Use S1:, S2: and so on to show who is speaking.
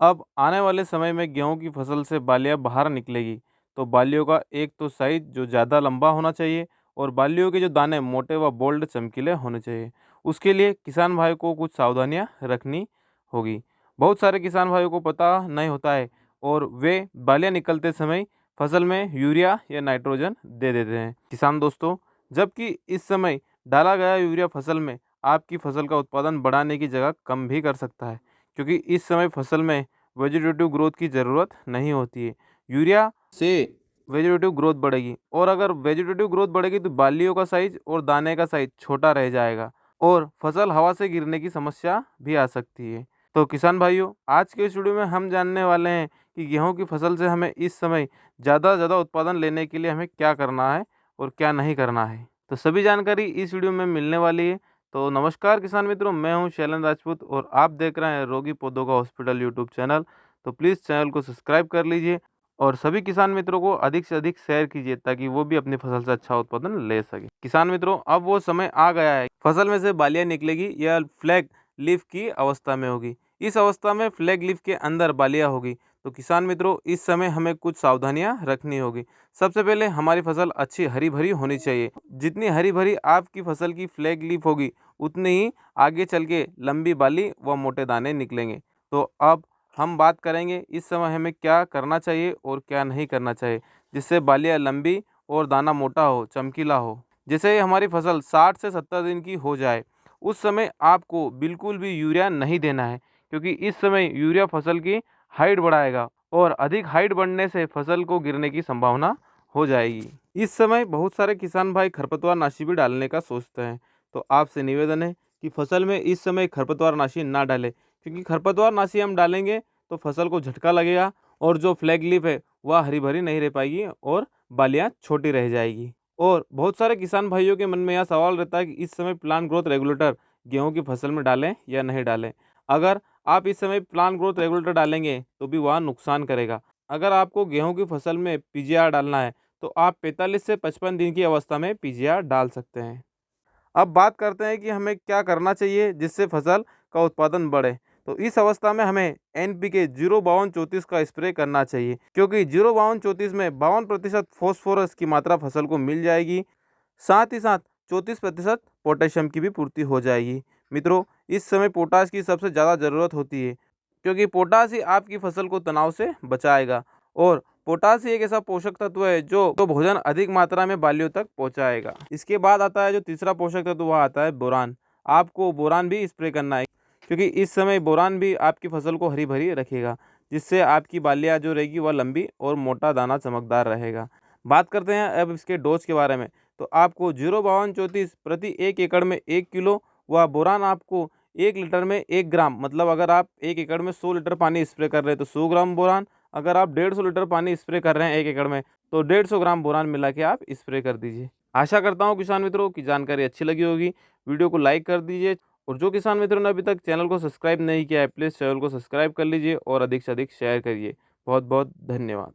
S1: अब आने वाले समय में गेहूँ की फसल से बालियाँ बाहर निकलेगी, तो बालियों का एक तो साइज़ जो ज़्यादा लंबा होना चाहिए और बालियों के जो दाने मोटे व बोल्ड चमकीले होने चाहिए। उसके लिए किसान भाई को कुछ सावधानियाँ रखनी होगी। बहुत सारे किसान भाइयों को पता नहीं होता है और वे बालियाँ निकलते समय फसल में यूरिया या नाइट्रोजन दे देते हैं। किसान दोस्तों, जबकि इस समय डाला गया यूरिया फसल में आपकी फसल का उत्पादन बढ़ाने की जगह कम भी कर सकता है, क्योंकि इस समय फसल में वेजिटेटिव ग्रोथ की ज़रूरत नहीं होती है। यूरिया से वेजिटेटिव ग्रोथ बढ़ेगी और अगर वेजिटेटिव ग्रोथ बढ़ेगी तो बालियों का साइज और दाने का साइज छोटा रह जाएगा और फसल हवा से गिरने की समस्या भी आ सकती है। तो किसान भाइयों, आज के इस वीडियो में हम जानने वाले हैं कि गेहूं की फसल से हमें इस समय ज़्यादा से ज़्यादा उत्पादन लेने के लिए हमें क्या करना है और क्या नहीं करना है। तो सभी जानकारी इस वीडियो में मिलने वाली है। तो नमस्कार किसान मित्रों, मैं हूं शैलेंद्र राजपूत और आप देख रहे हैं रोगी पौधों का हॉस्पिटल यूट्यूब चैनल। तो प्लीज़ चैनल को सब्सक्राइब कर लीजिए और सभी किसान मित्रों को अधिक से अधिक शेयर कीजिए ताकि वो भी अपनी फसल से अच्छा उत्पादन ले सके। किसान मित्रों, अब वो समय आ गया है, फसल में से बालियां निकलेगी, यह फ्लैग लीफ की अवस्था में होगी। इस अवस्था में फ्लैग लीफ के अंदर बालियां होगी। तो किसान मित्रों, इस समय हमें कुछ सावधानियां रखनी होगी। सबसे पहले हमारी फसल अच्छी हरी भरी होनी चाहिए। जितनी हरी भरी आपकी फसल की फ्लैग लीफ होगी उतनी ही आगे चल के लंबी बाली व मोटे दाने निकलेंगे। तो अब हम बात करेंगे इस समय हमें क्या करना चाहिए और क्या नहीं करना चाहिए, जिससे बालियाँ लंबी और दाना मोटा हो, चमकीला हो। जैसे ही हमारी फसल 60 से 70 दिन की हो जाए, उस समय आपको बिल्कुल भी यूरिया नहीं देना है, क्योंकि इस समय यूरिया फसल की हाइट बढ़ाएगा और अधिक हाइट बढ़ने से फसल को गिरने की संभावना हो जाएगी। इस समय बहुत सारे किसान भाई खरपतवार नाशी भी डालने का सोचते हैं। तो आपसे निवेदन है कि फसल में इस समय खरपतवार नाशी ना डालें, क्योंकि खरपतवार नाशी हम डालेंगे तो फसल को झटका लगेगा और जो फ्लैग लीफ है वह हरी भरी नहीं रह पाएगी और बालियाँ छोटी रह जाएगी। और बहुत सारे किसान भाइयों के मन में यह सवाल रहता है कि इस समय प्लांट ग्रोथ रेगुलेटर गेहूं की फसल में डालें या नहीं डालें। अगर आप इस समय प्लांट ग्रोथ रेगुलेटर डालेंगे तो भी वह नुकसान करेगा। अगर आपको गेहूं की फसल में पीजीआर डालना है तो आप 45 से 55 दिन की अवस्था में पीजीआर डाल सकते हैं। अब बात करते हैं कि हमें क्या करना चाहिए जिससे फसल का उत्पादन बढ़े। तो इस अवस्था में हमें एनपीके 05234 का स्प्रे करना चाहिए, क्योंकि 05234 में 52% फॉस्फोरस की मात्रा फसल को मिल जाएगी। साथ ही साथ 34% पोटेशियम की भी पूर्ति हो जाएगी। मित्रों, इस समय पोटाश की सबसे ज़्यादा ज़रूरत होती है, क्योंकि पोटाश ही आपकी फसल को तनाव से बचाएगा और पोटाश ही एक ऐसा पोषक तत्व है जो तो भोजन अधिक मात्रा में बालियों तक पहुंचाएगा। इसके बाद आता है जो तीसरा पोषक तत्व, वह आता है बोरान। आपको बोरान भी स्प्रे करना है, क्योंकि इस समय बोरान भी आपकी फसल को हरी भरी रखेगा, जिससे आपकी बालियाँ जो रहेगी वह लंबी और मोटा दाना चमकदार रहेगा। बात करते हैं अब इसके डोज के बारे में। तो आपको 05234 प्रति 1 एकड़ में 1 किलो व बोरान आपको 1 लीटर में 1 ग्राम, मतलब अगर आप 1 एकड़ में 100 लीटर पानी स्प्रे कर रहे हैं तो 100 ग्राम बोरान, अगर आप 150 लीटर पानी स्प्रे कर रहे हैं 1 एकड़ में तो 150 ग्राम बोरान मिला के आप स्प्रे कर दीजिए। आशा करता हूँ किसान मित्रों की जानकारी अच्छी लगी होगी। वीडियो को लाइक कर दीजिए और जो किसान मित्रों ने अभी तक चैनल को सब्सक्राइब नहीं किया है, प्लीज़ चैनल को सब्सक्राइब कर लीजिए और अधिक से अधिक शेयर करिए। बहुत बहुत धन्यवाद।